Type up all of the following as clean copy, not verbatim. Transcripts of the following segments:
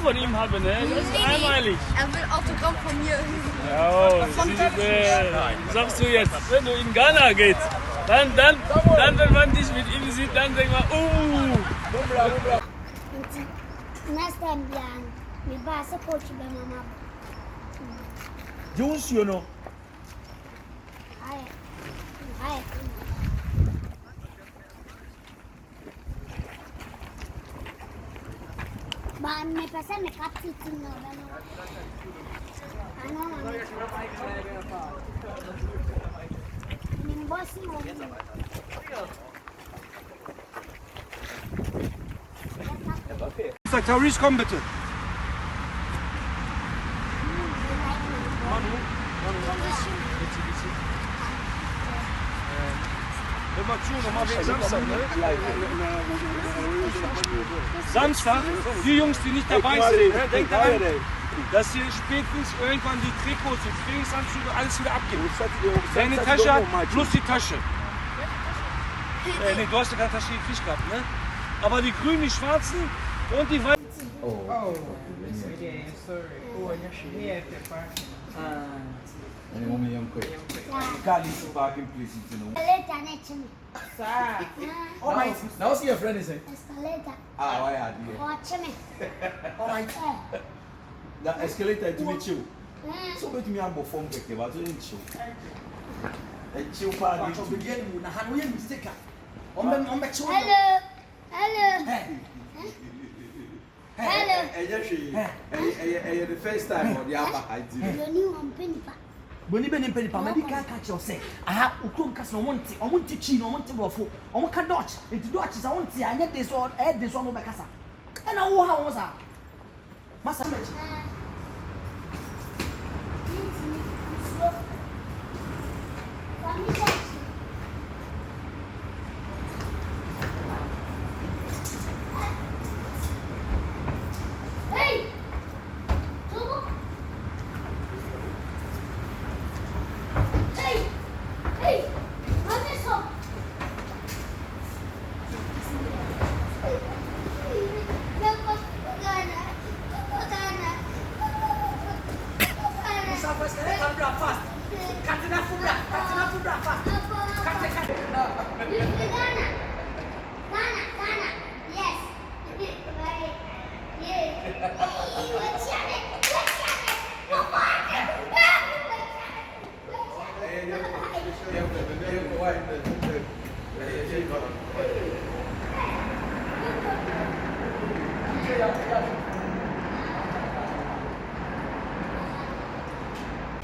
Von ihm haben, ne? Das ist einmalig. Er will Autogramm von mir. Ja, sagst du jetzt, wenn du in Ghana gehst, dann wenn man dich mit ihm sieht, dann denkt man, Next time, we pass a coach by Mama. Jungs, you know. Hi. But my person make up teaching now. I know. I'm bossing over. Tauris, komm bitte. Hör mal zu, nochmal wegen Samstag, ne? Samstag, die Jungs, die nicht dabei sind, ne? Denkt daran, dass ihr spätestens irgendwann die Trikots und Trainingsanzüge alles wieder abgibt. Deine Tasche hat plus die Tasche. Nee, du hast ja keine Tasche gekriegt gehabt, ne? Aber die grünen, die schwarzen und die weißen. Oh, sorry. Oh, yeah, And woman young quick. Can't leave the parking places, you know. Escalator next to me. Sir. Oh my, now see your friend is saying. Escalator. Ah, why are you? Watch me. Oh my. The escalator to meet you. So bet me I'm go phone quick, but you ain't chill. A chill party to begin with. Now how we mistake? On the Hello. Hello. Hey, the first time on the upper height. You knew I'm penny. When you been in penny, maybe can't catch yourself. I have Ukum Castle, I want to chin, I want to go for, I want to dodge. If you dodge, I want to see, I get this one, add this one over Casa. And I know how was that? Master Mitch.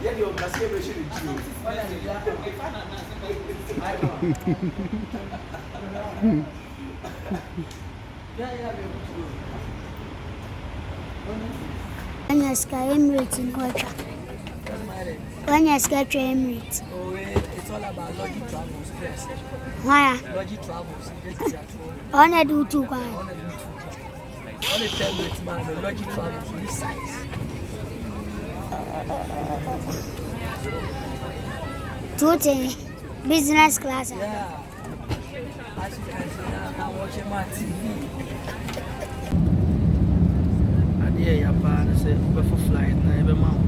Yeah, you can see every shit in When you sky Emirates in Hoja. When you sky Emirates. Oh, it's all about logic travels. Why? Logic travels. I want to do two guys. Only 10 minutes, man. The logic travels to this size. Two business class. Yeah. As you can see now, I'm watching my TV. And yeah, your partner said, before flight, now every month.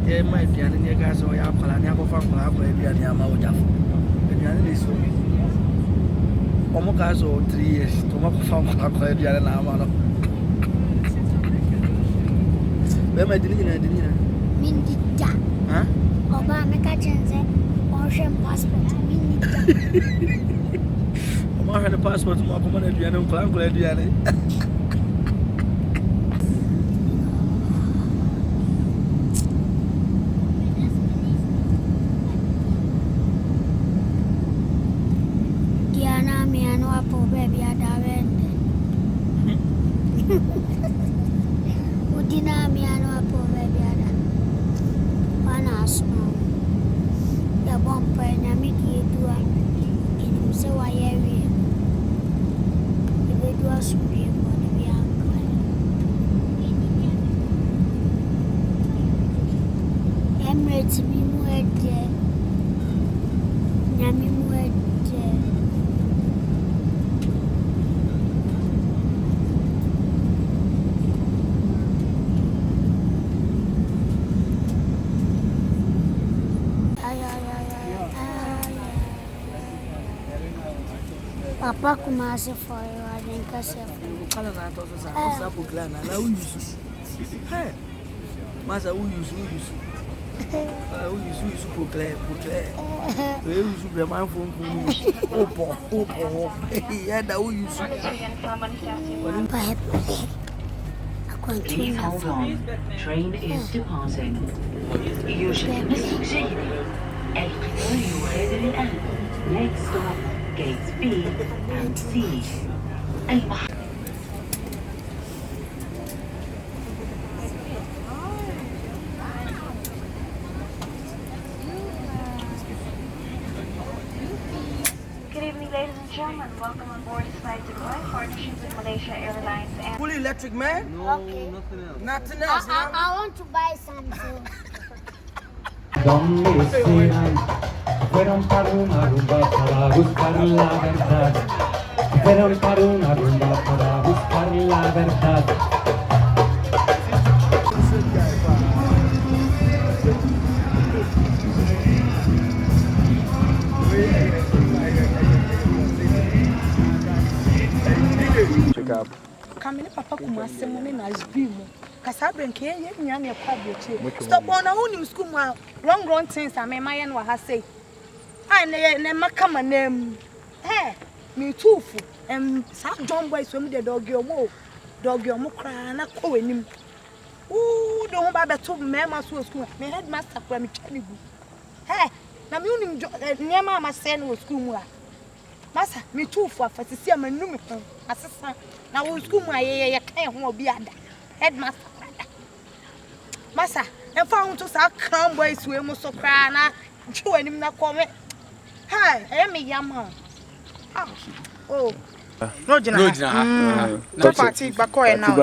Yeah, my piano, and your guys, or your call, and your go from Club, baby, and your mouth. And you are this way. Omoka's 3 years to make from Club, and you are now. Where my dinner? Mindija. Huh? Oba meka chenze ocean passport Mindija. I had a passport to my commander and Uncle Adriana. Diana me anu apo baby adawende. Udina me anu apo baby ada. Wana asma. Ya bompa na miki edua. Kini mse wa yewe. Edua suri ko de bianca. Emirates mi muede. Nyami muede. Papa Kumasi for you, I didn't catch you. Hey, Master, who use proclaim. We use the man from Opo. Yeah, that we use. Please hold on. Train is departing. Yolculuğumuz yükseliyor. Elektriği heading out. Next stop, gates B and C. Good evening, ladies and gentlemen. Welcome on board Flight Dubai, partnership with Malaysia Airlines and Fully electric, man? Okay. Nothing else. I want to buy something. ¿Dónde serán? Fueron para una rumba para buscar la verdad. Fueron para una rumba para buscar la verdad. Kamene papa Kumasi mo na azbimu. Kasabre nke ye nua na kwa bioche. Stop on na woni school mu wrong things am my no ha say. Ai ne maka manem. Eh, me tufu. Sa John boys we mu de doggy omo kra na ko wanim. Ooh, do ho ba beto mema so school. Me headmaster kwa me twani gu. Eh, na me unim niam ma say no school mu a. Masa me tufu afatisi amanu me ho. Asesa na wo school mu ayeye kan ho obi ada. Headmaster. Masa, and found to sa crown boys we mo so cry na chwenim na come. Hi, I am a yama. Oh. No jina. No party bako e now.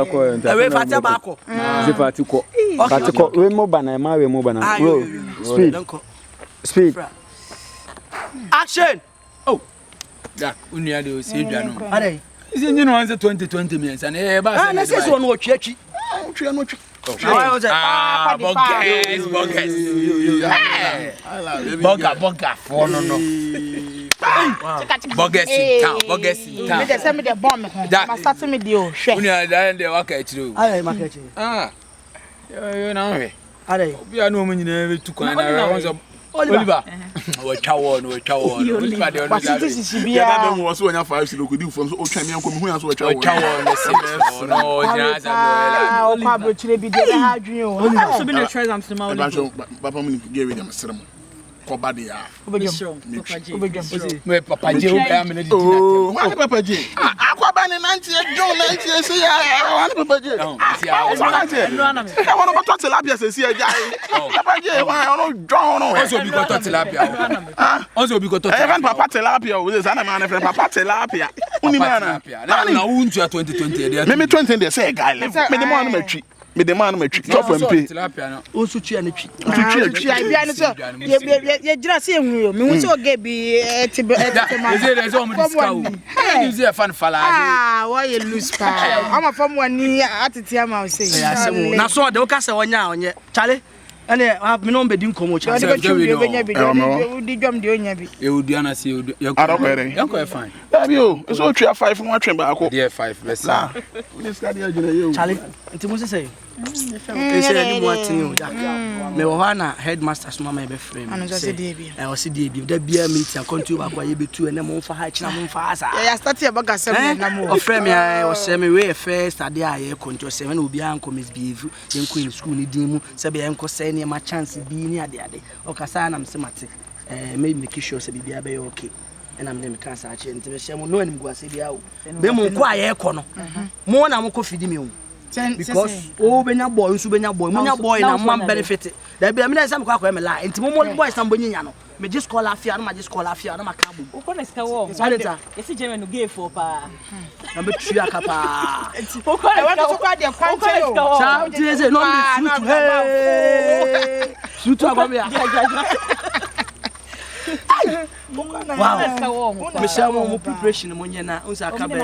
We party bako. Ze party ko. Party ko we mo bana ma we mo bana. Speed. Action. Oh. Da, unia de o se dwa no. Ade. Is in 2020 minutes and eh ba say. Na say so no twachi. Twa no twa. Boga for no. Bogas in town. Me dey send me the bomb. Ma start me dey o hwe. Uni ada dey waka etiro. Aye market. You know we. Ade. Obi anu mu nyina be tu kwan na won Oliver. We twa no. Oliver dey on that. Yeah, that was when I 5 kilo could do from so try me and come who answer twa no jazza o kwa bro chire bi dey ha adwen o. So be no try am to my papa me get ready am serem. Koba dey ah. Obejom. Me papa je o ba me dey oh, why papa je? Akwaba ni 90 John 90 say ah, why papa je? I want to talk to Labia say see papa je why no John no. Also be go to tilapia. Also be go to tilapia. Papa tilapia we say na man friend papa tilapia. Uni man. Na untu 2020 dey. Me 20 dey say guy live. Me the man matri. Me the man matri. Chop and pay. Tilapia no. O su twa na twi. Twa bia no so. Ye jira se ehun yo. Me hu se o ge bi tibe ma. Is o mo discount. You see a fan fala. Ah, why you lose pa. Am from wani atiti ama o say. Na so de o ka se onya onye. Chale. Ane me no be din komo cha. Di dwom de onya bi. E odi ana se odi. Yanko fine. Baby o, so twa 5 no atwen ba ko. Dey 5 let's say. Let's get there you. Chale. Nti mo say. E say ni mo atini o da. Me wo na headmasters mama be frame. Ano say dey bi. E o say dey bi. Da bia meet and continue ba kwa ye betu ene mo fa ha kina mo fa asa. Ya start here baga sem na mo. O frame ya o say me we first ade aye continue say me na obi an ko misbehave. Yen ko in school ni din mu say be yen ko say ni ma chance bi ni ade. O kasa na me se mate. Maybe make sure say bibia be okay. And I'm them cancer actually. Nti me say mo no anim go ase bia o. Be mo ko aye ko no. Mo na mo ko fidi me o. Because oh benya boy nso benya boy munya boy na man benefit da bia me na say me kwa kwa me lie nti mo boys na bonyinya no me just call afia no ma just call afia no ma ka bu uko na ska wo yesi jeme no gay for pa na be tua ka pa uko na want to kwa dia kwante yo sa ti say no me suit hey suit agba me wow me say mo preparation mo nyena unsa ka be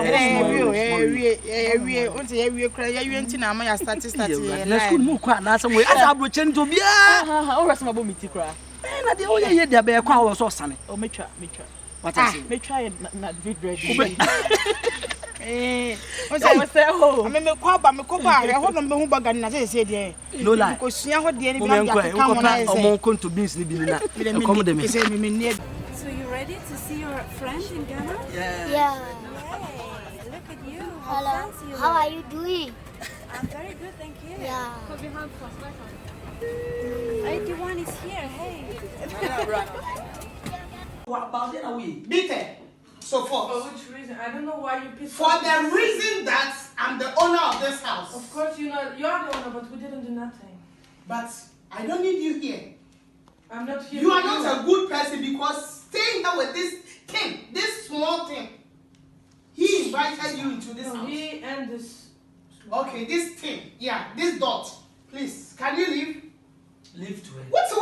ewie unse ewie kra ewie nti na ma ya start na school mu kwa na say mo asa abro chen to bia o rasa mabo miti kra na de o ye de be kwa wo so sane. Oh, me try. What I say? Me try na vid ready. O say ho. Me kwa ba me ko ba re ho no me hu baga na say de. No lie. Ko sua ho de ni bi na ya ka mo na say. O konto beans ni bi ni na. Come de me. Say me ne. So you ready to see your friend in Ghana? Yeah. Hey, look at you. Hello. How are you doing? I'm very good, thank you. Yeah. Everyone is here. Hey. What about it? Bitte. So for which reason? I don't know why you pissed for the reason that I'm the owner of this house. Of course you're the owner, but we didn't do nothing. But I don't need you here. I'm not here. You are not a good person because staying here with this thing, this small thing. He invited you into this house. He and this. Okay, this thing. Yeah, this dot. Please, can you leave? Leave to it. What's